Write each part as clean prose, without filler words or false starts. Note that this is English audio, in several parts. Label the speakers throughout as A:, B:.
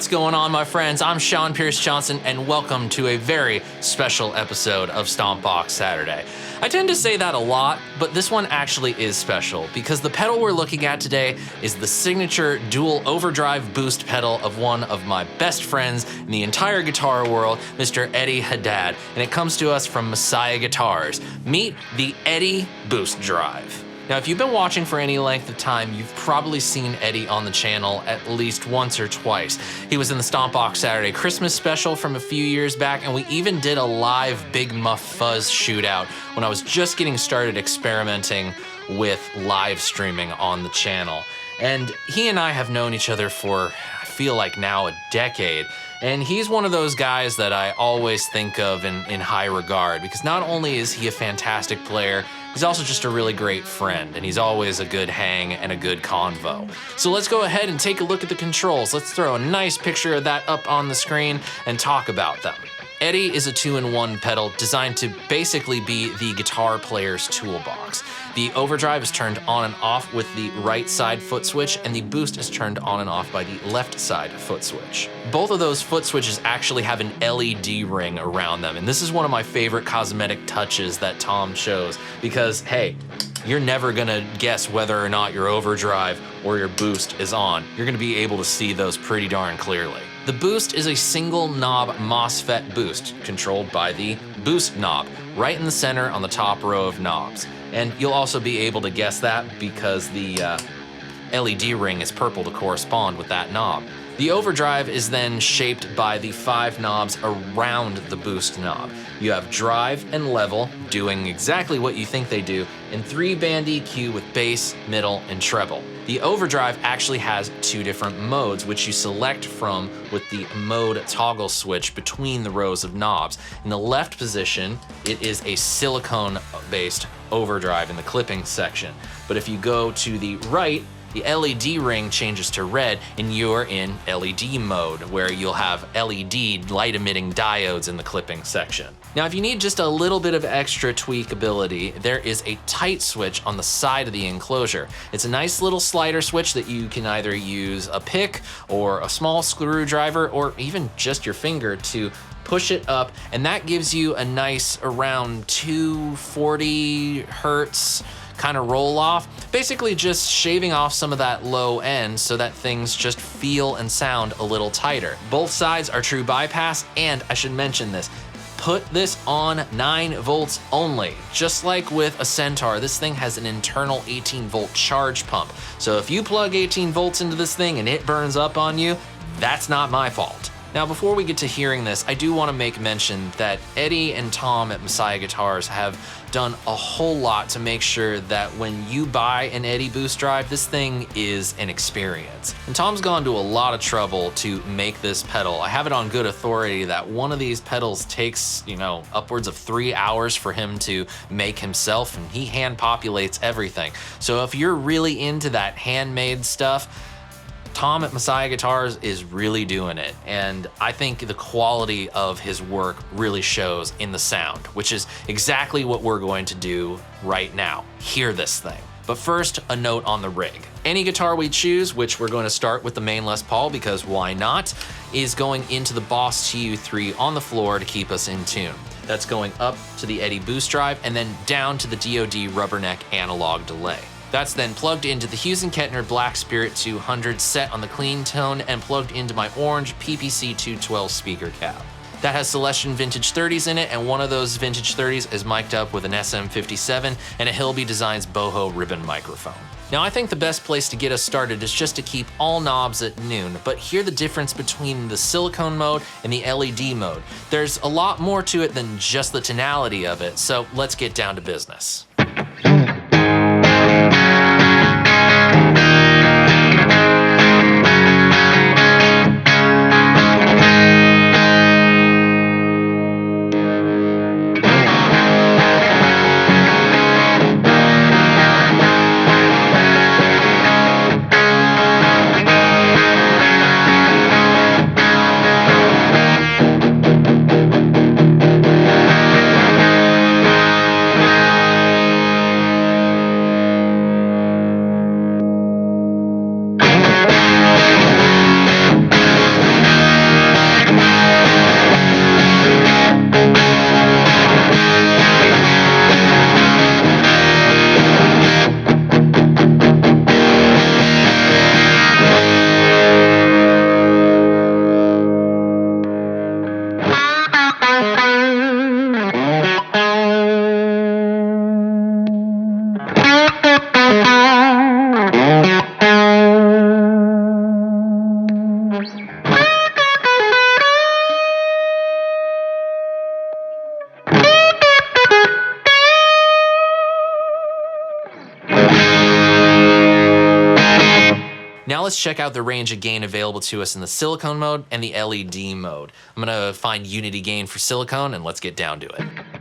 A: What's going on, my friends? I'm Sean Pierce Johnson, and welcome to a very special episode of Stompbox Saturday. I tend to say that a lot, but this one actually is special because the pedal we're looking at today is the signature dual overdrive boost pedal of one of my best friends in the entire guitar world, Mr. Eddie Haddad, and it comes to us from Messiah Guitars. Meet the Eddie Boostdrive. Now, if you've been watching for any length of time, you've probably seen Eddie on the channel at least once or twice. He was in the Stompbox Saturday Christmas special from a few years back, and we even did a live Big Muff Fuzz shootout when I was just getting started experimenting with live streaming on the channel. And he and I have known each other for, I feel like now, a decade. And he's one of those guys that I always think of in high regard, because not only is he a fantastic player, he's also just a really great friend, and he's always a good hang and a good convo. So let's go ahead and take a look at the controls. Let's throw a nice picture of that up on the screen and talk about them. Eddie is a 2-in-1 pedal designed to basically be the guitar player's toolbox. The overdrive is turned on and off with the right side foot switch, and the boost is turned on and off by the left side foot switch. Both of those foot switches actually have an LED ring around them, and this is one of my favorite cosmetic touches that Tom shows because, hey, you're never gonna guess whether or not your overdrive or your boost is on. You're gonna be able to see those pretty darn clearly. The boost is a single knob MOSFET boost controlled by the boost knob right in the center on the top row of knobs. And you'll also be able to guess that because the LED ring is purple to correspond with that knob. The overdrive is then shaped by the 5 knobs around the boost knob. You have drive and level, doing exactly what you think they do, and 3-band EQ with bass, middle, and treble. The overdrive actually has 2 different modes, which you select from with the mode toggle switch between the rows of knobs. In the left position, it is a silicone-based overdrive in the clipping section. But if you go to the right, the LED ring changes to red and you're in LED mode, where you'll have LED light-emitting diodes in the clipping section. Now, if you need just a little bit of extra tweakability, there is a tight switch on the side of the enclosure. It's a nice little slider switch that you can either use a pick or a small screwdriver or even just your finger to push it up, and that gives you a nice around 240 hertz kind of roll off, basically just shaving off some of that low end so that things just feel and sound a little tighter. Both sides are true bypass, and I should mention this, put this on 9 volts only. Just like with a Centaur, this thing has an internal 18 volt charge pump. So if you plug 18 volts into this thing and it burns up on you, that's not my fault. Now, before we get to hearing this, I do want to make mention that Eddie and Tom at Messiah Guitars have done a whole lot to make sure that when you buy an Eddie Boostdrive, this thing is an experience. And Tom's gone to a lot of trouble to make this pedal. I have it on good authority that one of these pedals takes, upwards of 3 hours for him to make himself, and he hand populates everything. So if you're really into that handmade stuff, Tom at Messiah Guitars is really doing it, and I think the quality of his work really shows in the sound, which is exactly what we're going to do right now. Hear this thing. But first, a note on the rig. Any guitar we choose, which we're going to start with the main Les Paul because why not, is going into the Boss TU3 on the floor to keep us in tune. That's going up to the Eddie Boostdrive and then down to the DoD Rubberneck analog delay. That's then plugged into the Hughes & Kettner Black Spirit 200 set on the clean tone and plugged into my orange PPC 212 speaker cab. That has Celestion Vintage 30s in it, and one of those Vintage 30s is mic'd up with an SM57 and a Hilby Designs Boho ribbon microphone. Now, I think the best place to get us started is just to keep all knobs at noon, but hear the difference between the silicone mode and the LED mode. There's a lot more to it than just the tonality of it, so let's get down to business. let's check out the range of gain available to us in the silicone mode and the LED mode. I'm gonna find unity gain for silicone and let's get down to it.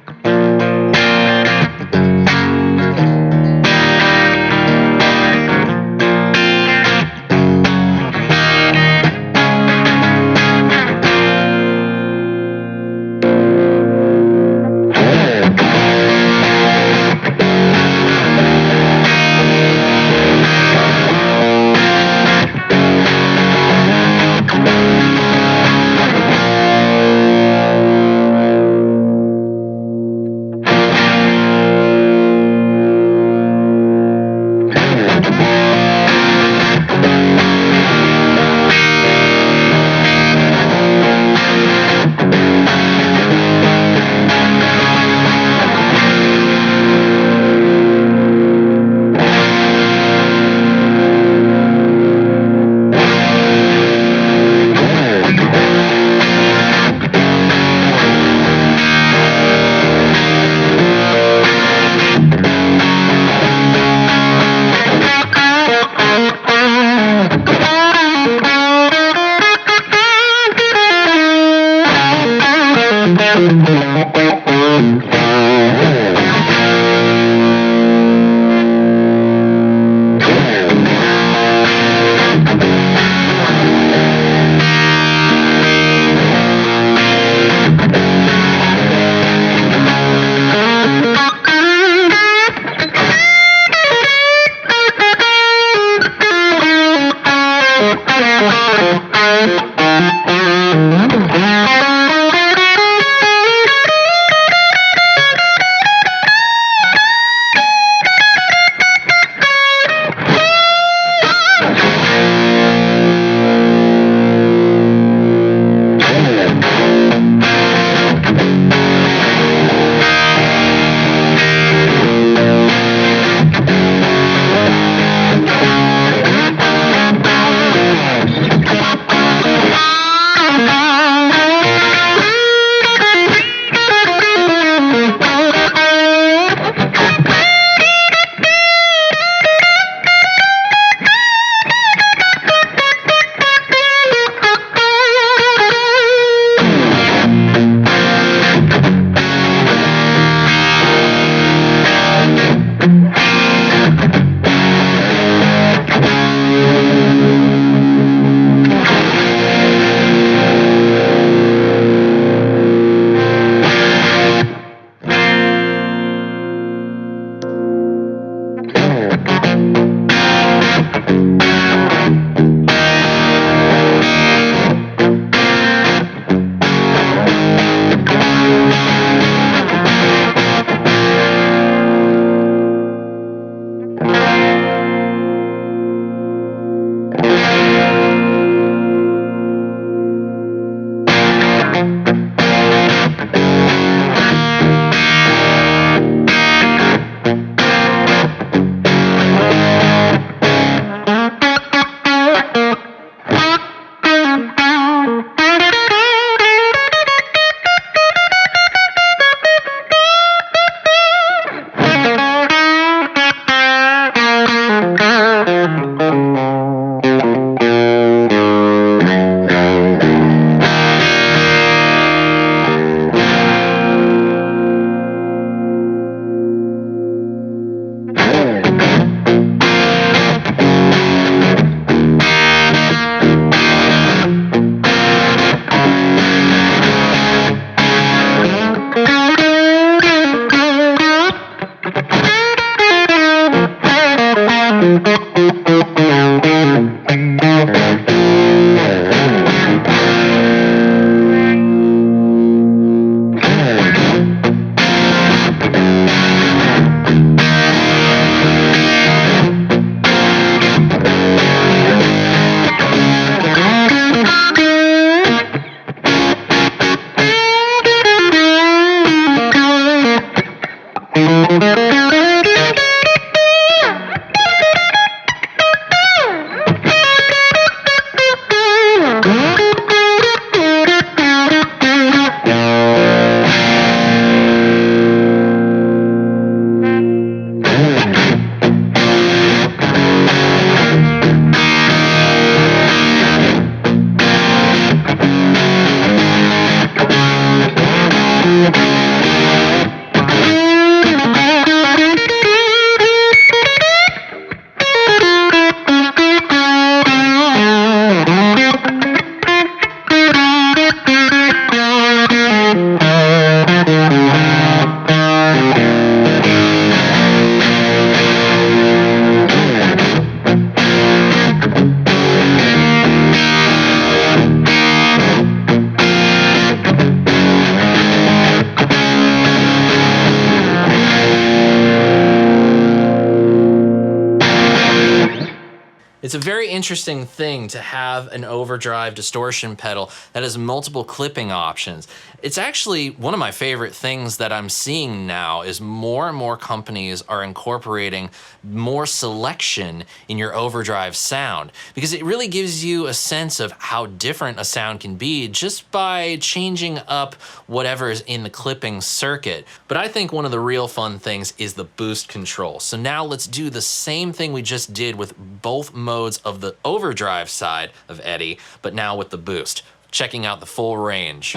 A: It's a very interesting thing to have an overdrive distortion pedal that has multiple clipping options. It's actually one of my favorite things that I'm seeing now is more and more companies are incorporating more selection in your overdrive sound, because it really gives you a sense of how different a sound can be just by changing up whatever is in the clipping circuit. But I think one of the real fun things is the boost control. So now let's do the same thing we just did with both modes of the overdrive side of Eddie, but now with the boost. Checking out the full range.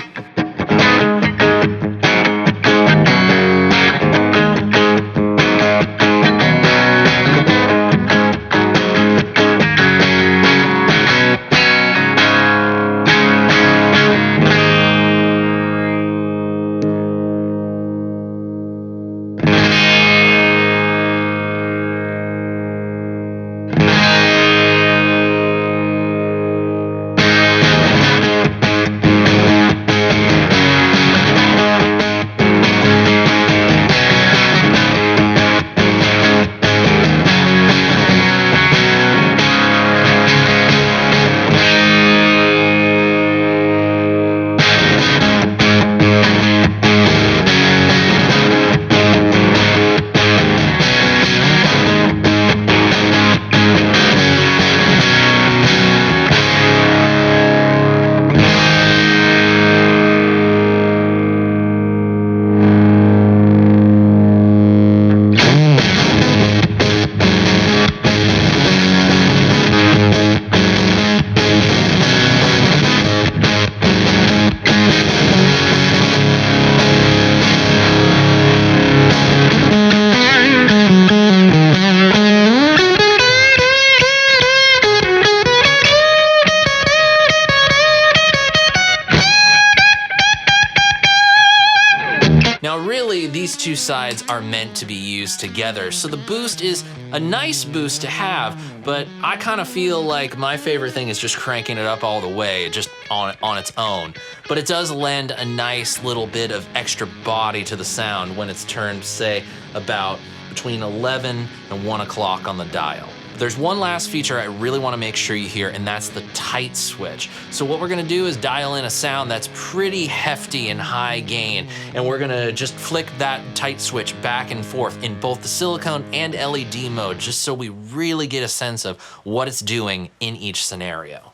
A: Now really, these two sides are meant to be used together, so the boost is a nice boost to have, but I kind of feel like my favorite thing is just cranking it up all the way, just on its own. But it does lend a nice little bit of extra body to the sound when it's turned, say, about between 11 and 1 o'clock on the dial. There's one last feature I really want to make sure you hear, and that's the tight switch. So what we're going to do is dial in a sound that's pretty hefty and high gain, and we're going to just flick that tight switch back and forth in both the silicone and LED mode, just so we really get a sense of what it's doing in each scenario.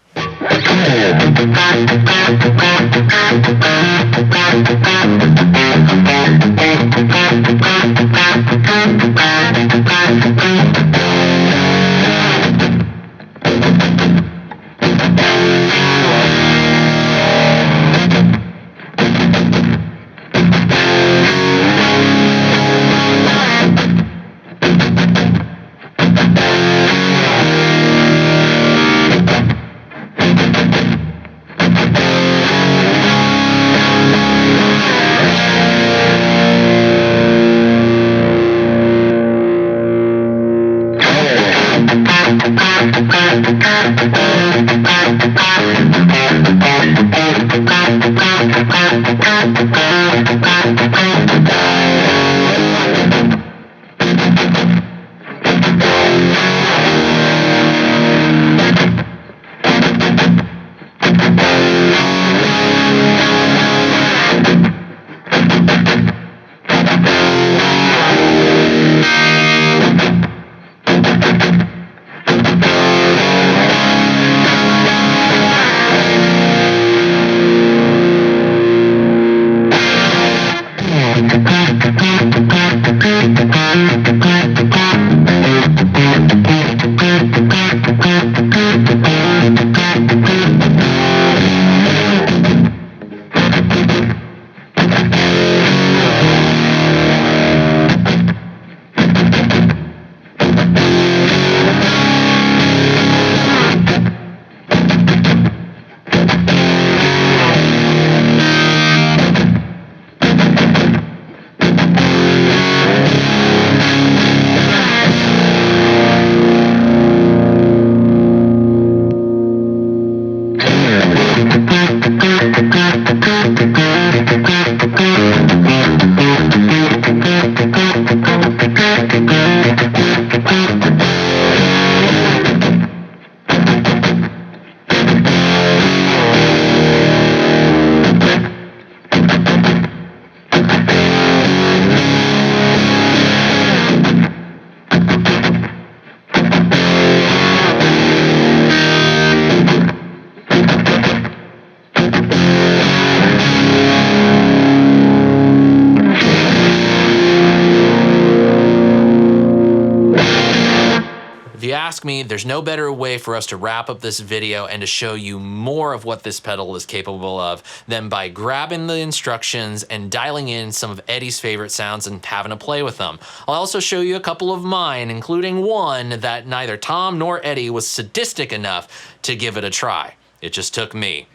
A: ask me, there's no better way for us to wrap up this video and to show you more of what this pedal is capable of than by grabbing the instructions and dialing in some of Eddie's favorite sounds and having a play with them. I'll also show you a couple of mine, including one that neither Tom nor Eddie was sadistic enough to give it a try. It just took me.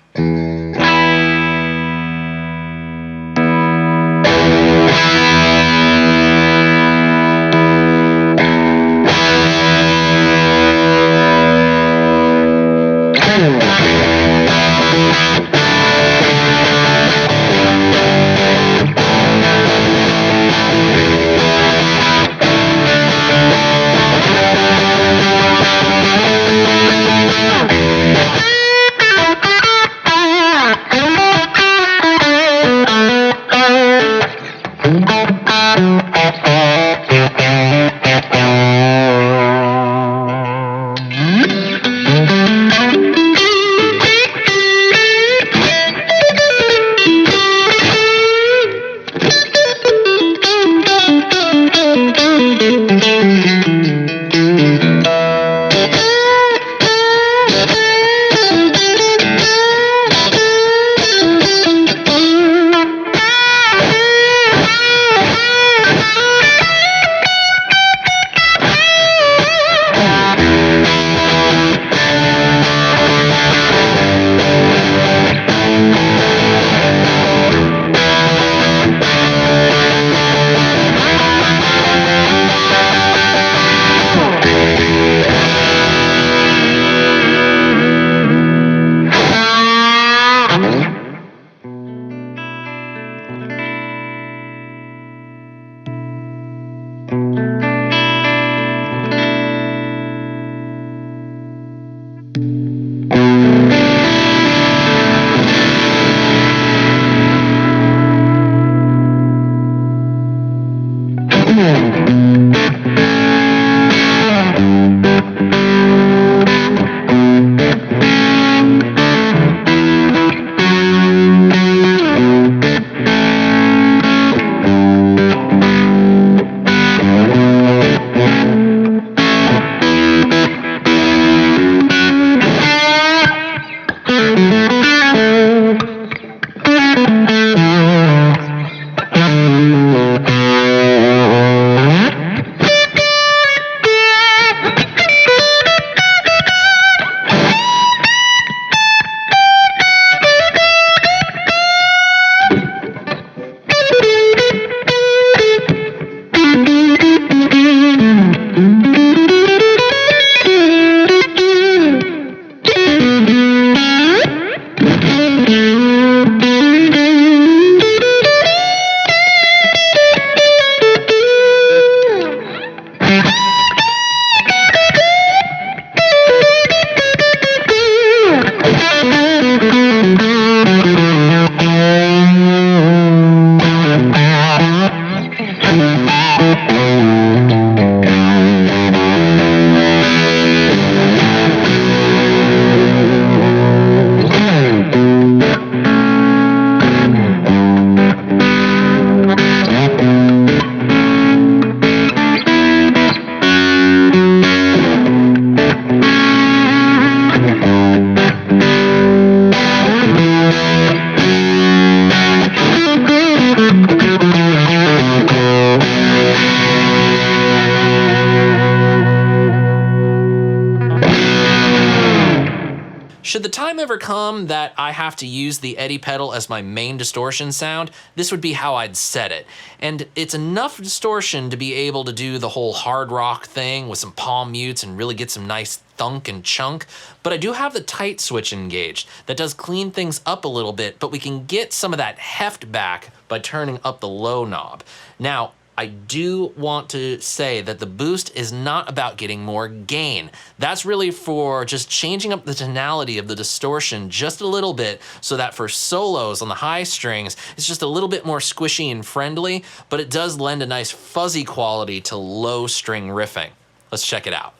A: Should the time ever come that I have to use the Eddie pedal as my main distortion sound, this would be how I'd set it. And it's enough distortion to be able to do the whole hard rock thing with some palm mutes and really get some nice thunk and chunk, but I do have the tight switch engaged. That does clean things up a little bit, but we can get some of that heft back by turning up the low knob. Now, I do want to say that the boost is not about getting more gain. That's really for just changing up the tonality of the distortion just a little bit so that for solos on the high strings, it's just a little bit more squishy and friendly, but it does lend a nice fuzzy quality to low string riffing. Let's check it out.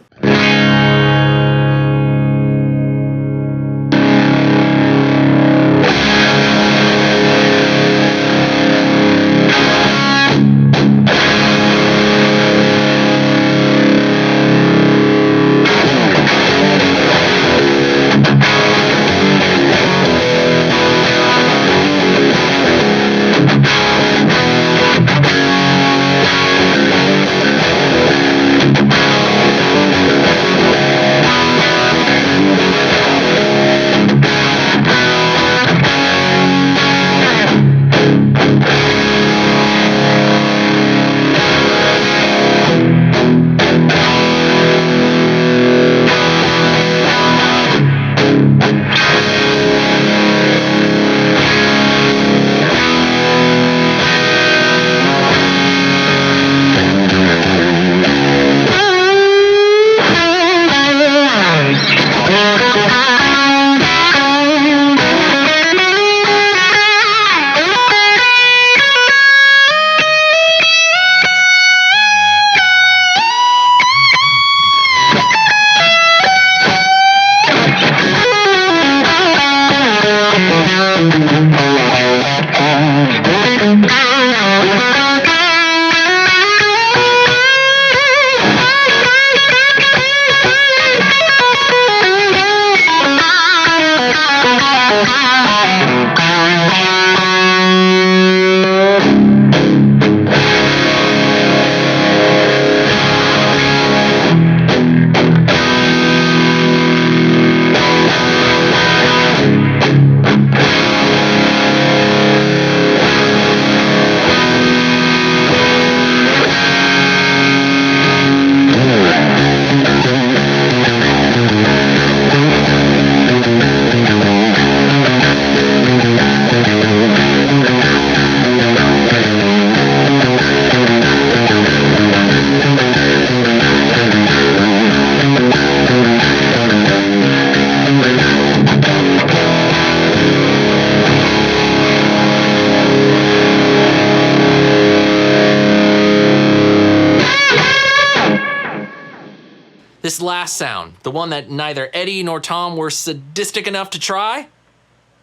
A: This last sound, the one that neither Eddie nor Tom were sadistic enough to try,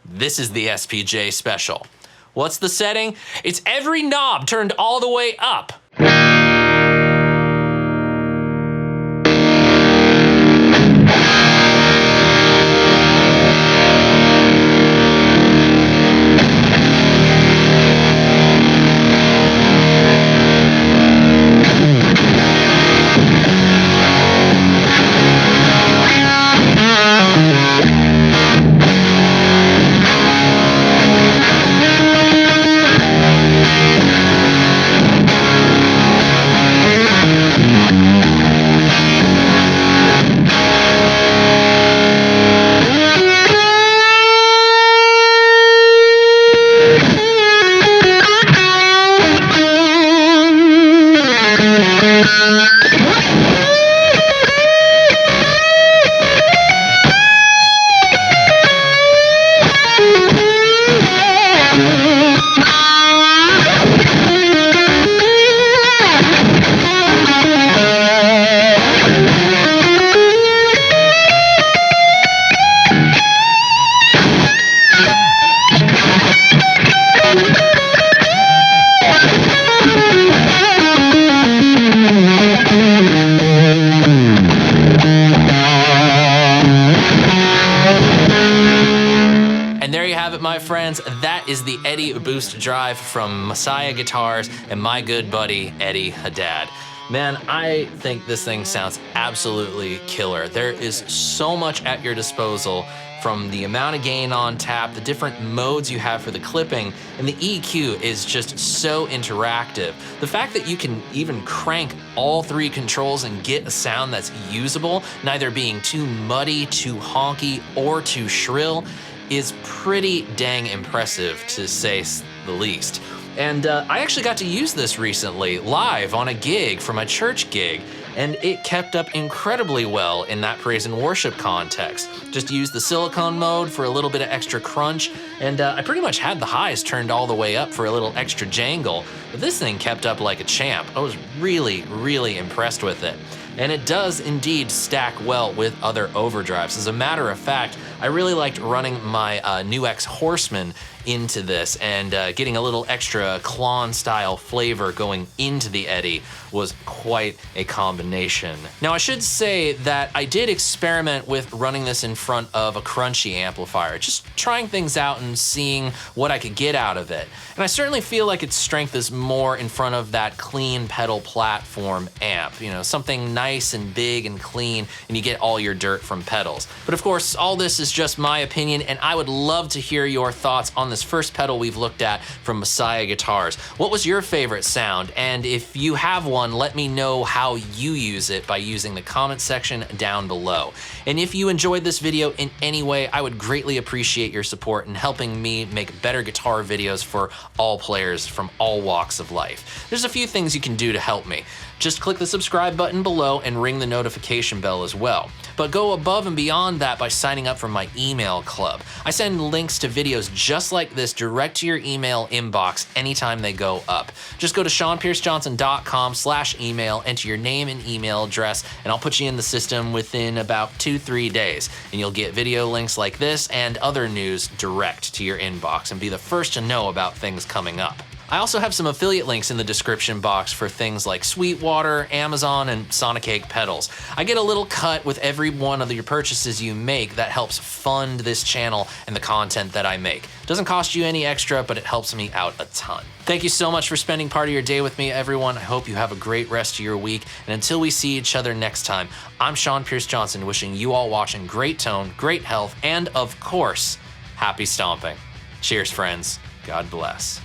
A: this is the SPJ Special. What's the setting? It's every knob turned all the way up. My friends, that is the Eddie Boostdrive from Messiah Guitars and my good buddy Eddie Haddad. Man, I think this thing sounds absolutely killer. There is so much at your disposal, from the amount of gain on tap, the different modes you have for the clipping, and the EQ is just so interactive. The fact that you can even crank all three controls and get a sound that's usable, neither being too muddy, too honky, or too shrill, is pretty dang impressive, to say the least. And I actually got to use this recently live on a gig for my church gig, and it kept up incredibly well in that praise and worship context. Just used the silicone mode for a little bit of extra crunch, and I pretty much had the highs turned all the way up for a little extra jangle, but this thing kept up like a champ. I was really, really impressed with it. And it does indeed stack well with other overdrives. As a matter of fact, I really liked running my New X Horseman into this, and getting a little extra Klon style flavor going into the Eddie was quite a combination. Now I should say that I did experiment with running this in front of a crunchy amplifier, just trying things out and seeing what I could get out of it. And I certainly feel like its strength is more in front of that clean pedal platform amp, you know, something nice and big and clean, and you get all your dirt from pedals. But of course, all this is just my opinion, and I would love to hear your thoughts on this first pedal we've looked at from Messiah Guitars. What was your favorite sound? And if you have one, let me know how you use it by using the comment section down below. And if you enjoyed this video in any way, I would greatly appreciate your support in helping me make better guitar videos for all players from all walks of life. There's a few things you can do to help me. Just click the subscribe button below and ring the notification bell as well. But go above and beyond that by signing up for my email club. I send links to videos just like this direct to your email inbox anytime they go up. Just go to SeanPierceJohnson.com/email, enter your name and email address, and I'll put you in the system within about 2-3 days. And you'll get video links like this and other news direct to your inbox and be the first to know about things coming up. I also have some affiliate links in the description box for things like Sweetwater, Amazon, and Sonic Egg pedals. I get a little cut with every one of your purchases you make that helps fund this channel and the content that I make. Doesn't cost you any extra, but it helps me out a ton. Thank you so much for spending part of your day with me, everyone. I hope you have a great rest of your week. And until we see each other next time, I'm Sean Pierce Johnson, wishing you all watching great tone, great health, and of course, happy stomping. Cheers, friends. God bless.